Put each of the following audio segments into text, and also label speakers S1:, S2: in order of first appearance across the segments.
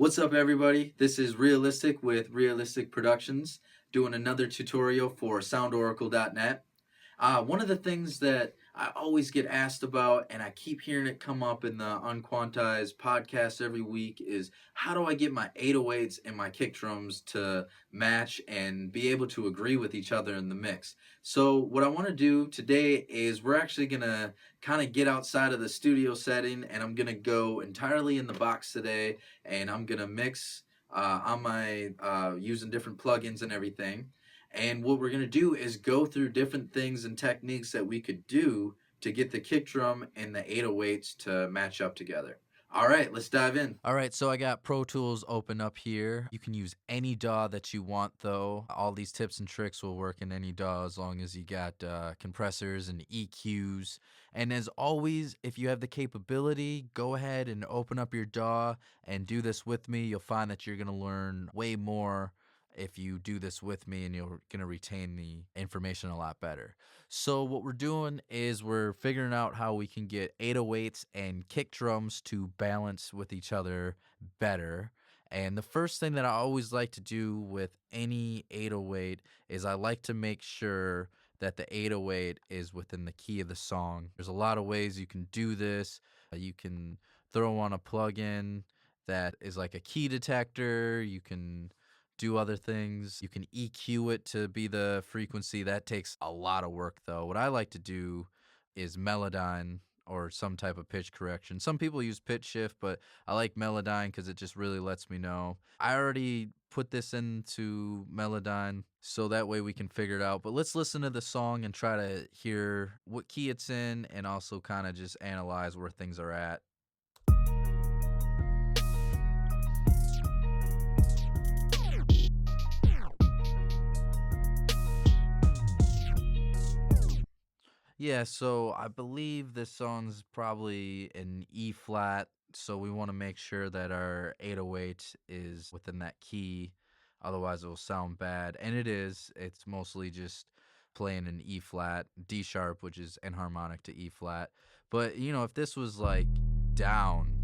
S1: What's up, everybody? This is Realistic with Realistic Productions, doing another tutorial for SoundOracle.net. One of the things that I always get asked about, and I keep hearing it come up in the Unquantized podcast every week, is how do I get my 808s and my kick drums to match and be able to agree with each other in the mix? So, what I want to do today is we're actually going to kind of get outside of the studio setting, and I'm going to go entirely in the box today, and I'm going to mix on my using different plugins and everything. And what we're going to do is go through different things and techniques that we could do to get the kick drum and the 808s to match up together. All right, let's dive in.
S2: All right, so I got Pro Tools open up here. You can use any DAW that you want, though. All these tips and tricks will work in any DAW as long as you got compressors and EQs. And as always, if you have the capability, go ahead and open up your DAW and do this with me. You'll find that you're going to learn way more if you do this with me, and you're going to retain the information a lot better. So what we're doing is we're figuring out how we can get 808s and kick drums to balance with each other better. And the first thing that I always like to do with any 808 is I like to make sure that the 808 is within the key of the song. There's a lot of ways you can do this. You can throw on a plugin that is like a key detector. You can do other things. You can EQ it to be the frequency. That takes a lot of work, though. What I like to do is Melodyne or some type of pitch correction. Some people use pitch shift, but I like Melodyne because it just really lets me know. I already put this into Melodyne so that way we can figure it out. But let's listen to the song and try to hear what key it's in and also kind of just analyze where things are at. Yeah, so I believe this song's probably an E flat, so we want to make sure that our 808 is within that key. Otherwise, it will sound bad. And it is. It's mostly just playing an E flat, D sharp, which is enharmonic to E flat. But, if this was like down,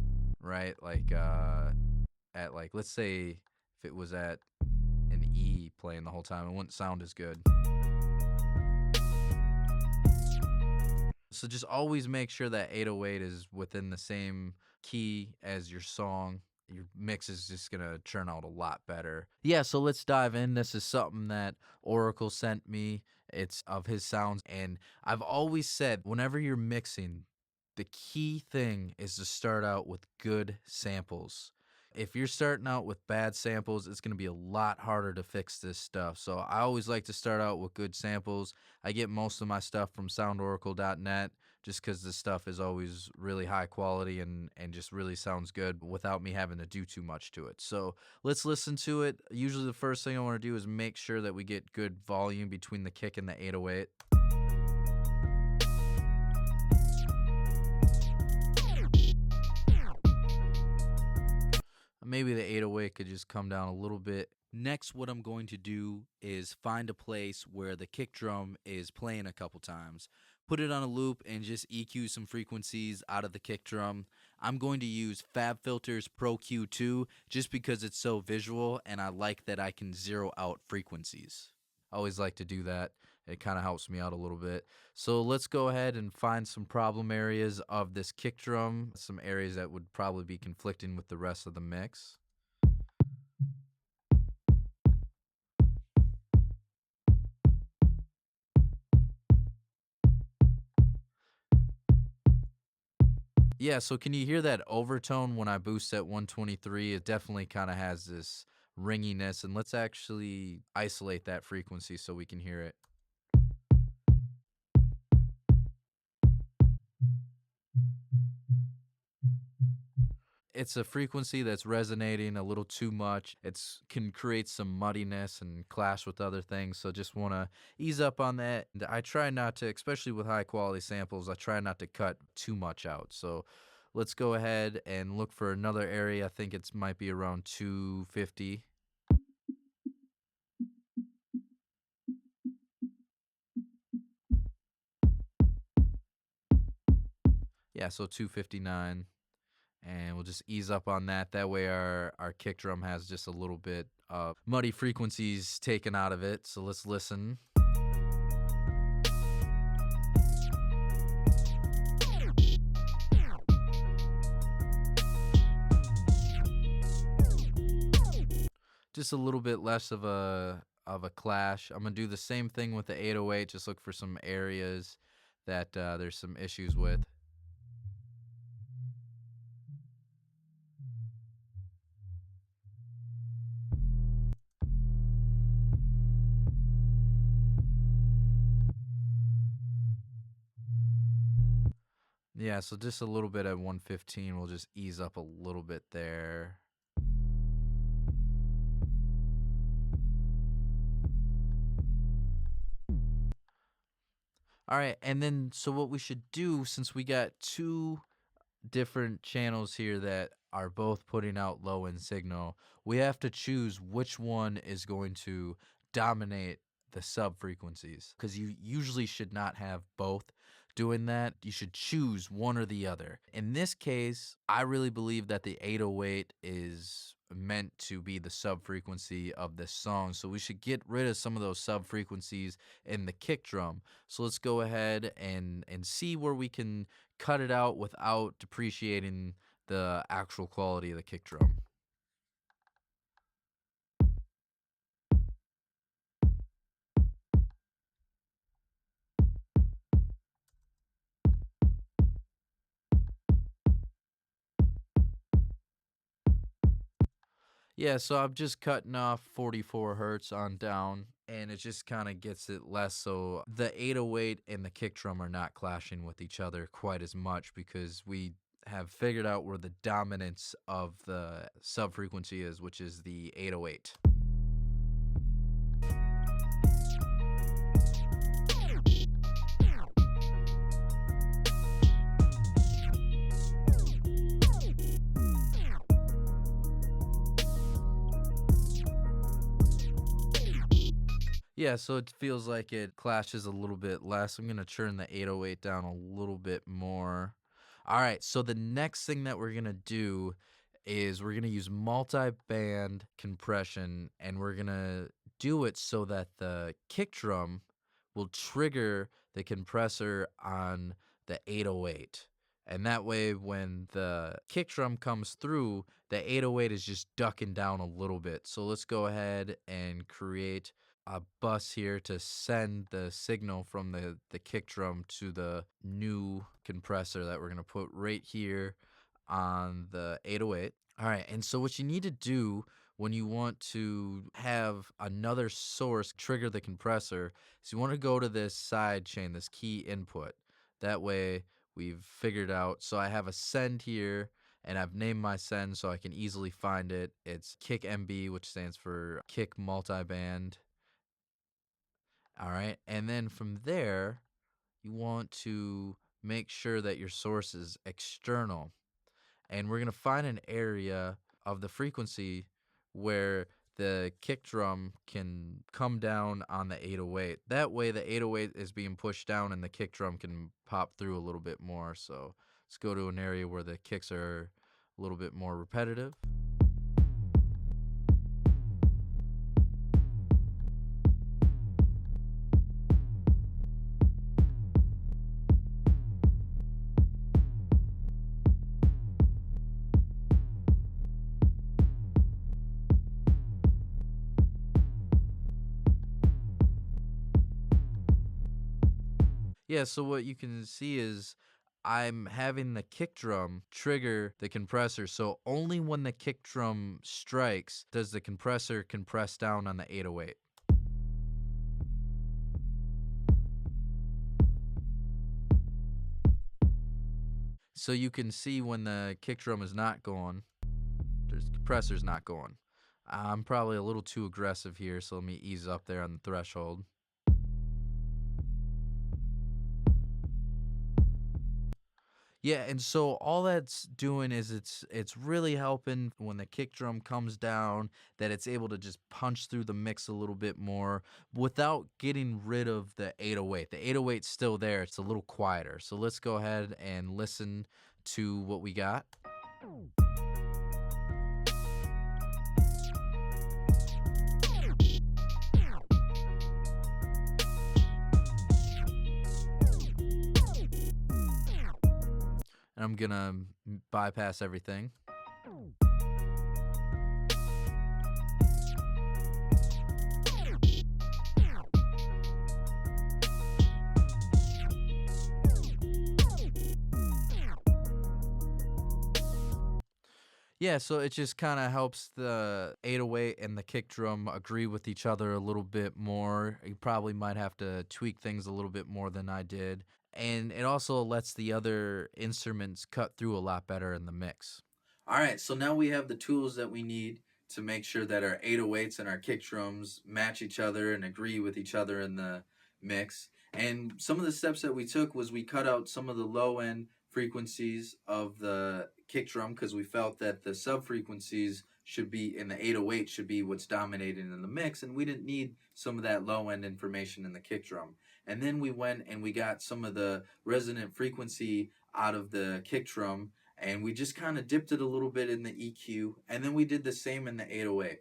S2: right? Like at like let's say if it was at an E playing the whole time, it wouldn't sound as good. So just always make sure that 808 is within the same key as your song. Your mix is just going to churn out a lot better. Yeah, so let's dive in. This is something that Oracle sent me. It's of his sounds. And I've always said whenever you're mixing, the key thing is to start out with good samples. If you're starting out with bad samples, it's going to be a lot harder to fix this stuff. So I always like to start out with good samples. I get most of my stuff from SoundOracle.net just because this stuff is always really high quality and just really sounds good without me having to do too much to it. So let's listen to it. Usually the first thing I want to do is make sure that we get good volume between the kick and the 808. Maybe the 808 could just come down a little bit. Next, what I'm going to do is find a place where the kick drum is playing a couple times. Put it on a loop and just EQ some frequencies out of the kick drum. I'm going to use FabFilter's Pro Q2 just because it's so visual and I like that I can zero out frequencies. I always like to do that. It kind of helps me out a little bit. So let's go ahead and find some problem areas of this kick drum, some areas that would probably be conflicting with the rest of the mix. Yeah, so can you hear that overtone when I boost at 123? It definitely kind of has this ringiness, and let's actually isolate that frequency so we can hear it. It's a frequency that's resonating a little too much. It's can create some muddiness and clash with other things. So just want to ease up on that. And I try not to, especially with high quality samples, I try not to cut too much out. So let's go ahead and look for another area. I think it might be around 250. Yeah, so 259. And we'll just ease up on that. That way our kick drum has just a little bit of muddy frequencies taken out of it. So let's listen. Just a little bit less of a clash. I'm gonna do the same thing with the 808. Just look for some areas that there's some issues with. Yeah, so just a little bit at 115. We'll just ease up a little bit there. All right, and then so what we should do, since we got two different channels here that are both putting out low end signal, we have to choose which one is going to dominate the sub frequencies, because you usually should not have both doing that. You should choose one or the other. In this case, I really believe that the 808 is meant to be the sub frequency of this song, so we should get rid of some of those sub frequencies in the kick drum. So let's go ahead and see where we can cut it out without depreciating the actual quality of the kick drum. Yeah, so I'm just cutting off 44 hertz on down, and it just kind of gets it less, so the 808 and the kick drum are not clashing with each other quite as much, because we have figured out where the dominance of the sub frequency is, which is the 808. Yeah, so it feels like it clashes a little bit less. I'm going to turn the 808 down a little bit more. All right, so the next thing that we're going to do is we're going to use multi-band compression, and we're going to do it so that the kick drum will trigger the compressor on the 808. And that way, when the kick drum comes through, the 808 is just ducking down a little bit. So let's go ahead and create a bus here to send the signal from the kick drum to the new compressor that we're going to put right here on the 808. All right, and so what you need to do when you want to have another source trigger the compressor is you want to go to this side chain, this key input. That way we've figured out. So I have a send here, and I've named my send so I can easily find it. It's kick MB, which stands for kick multiband. All right, and then from there, you want to make sure that your source is external. And we're going to find an area of the frequency where the kick drum can come down on the 808. That way, the 808 is being pushed down and the kick drum can pop through a little bit more. So let's go to an area where the kicks are a little bit more repetitive. Yeah, so what you can see is I'm having the kick drum trigger the compressor. So only when the kick drum strikes does the compressor compress down on the 808. So you can see when the kick drum is not going, the compressor's not going. I'm probably a little too aggressive here, so let me ease up there on the threshold. Yeah, and so all that's doing is it's really helping when the kick drum comes down, that it's able to just punch through the mix a little bit more without getting rid of the 808. The 808's still there. It's a little quieter. So let's go ahead and listen to what we got. And I'm gonna bypass everything. Yeah, so it just kind of helps the 808 and the kick drum agree with each other a little bit more. You probably might have to tweak things a little bit more than I did. And it also lets the other instruments cut through a lot better in the mix.
S1: All right, so now we have the tools that we need to make sure that our 808s and our kick drums match each other and agree with each other in the mix. And some of the steps that we took was we cut out some of the low end frequencies of the kick drum because we felt that the sub frequencies should be in the 808 should be what's dominating in the mix, and we didn't need some of that low end information in the kick drum. And then we went and we got some of the resonant frequency out of the kick drum, and we just kind of dipped it a little bit in the EQ, and then we did the same in the 808.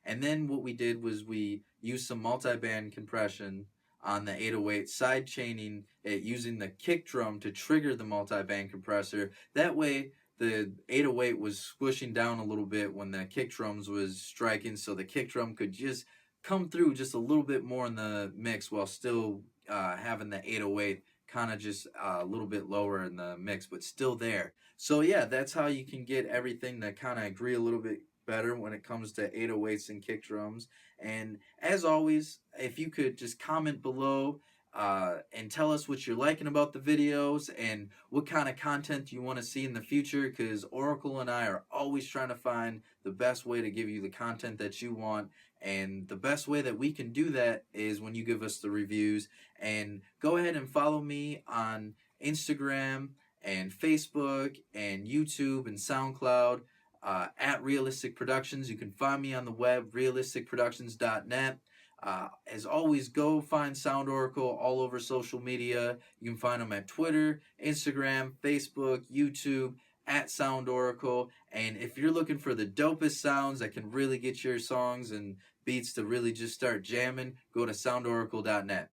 S1: And then what we did was we used some multiband compression on the 808, side chaining it using the kick drum to trigger the multiband compressor. That way the 808 was squishing down a little bit when the kick drums was striking, so the kick drum could just come through just a little bit more in the mix while still having the 808 kind of just a little bit lower in the mix, but still there. So yeah, that's how you can get everything to kind of agree a little bit better when it comes to 808s and kick drums. And as always, if you could just comment below and tell us what you're liking about the videos and what kind of content you want to see in the future, because Oracle and I are always trying to find the best way to give you the content that you want. And the best way that we can do that is when you give us the reviews. And go ahead and follow me on Instagram and Facebook and YouTube and SoundCloud at Realistic Productions. You can find me on the web, realisticproductions.net. As always, go find SoundOracle all over social media. You can find them at Twitter, Instagram, Facebook, YouTube, at SoundOracle. And if you're looking for the dopest sounds that can really get your songs and beats to really just start jamming, go to SoundOracle.net.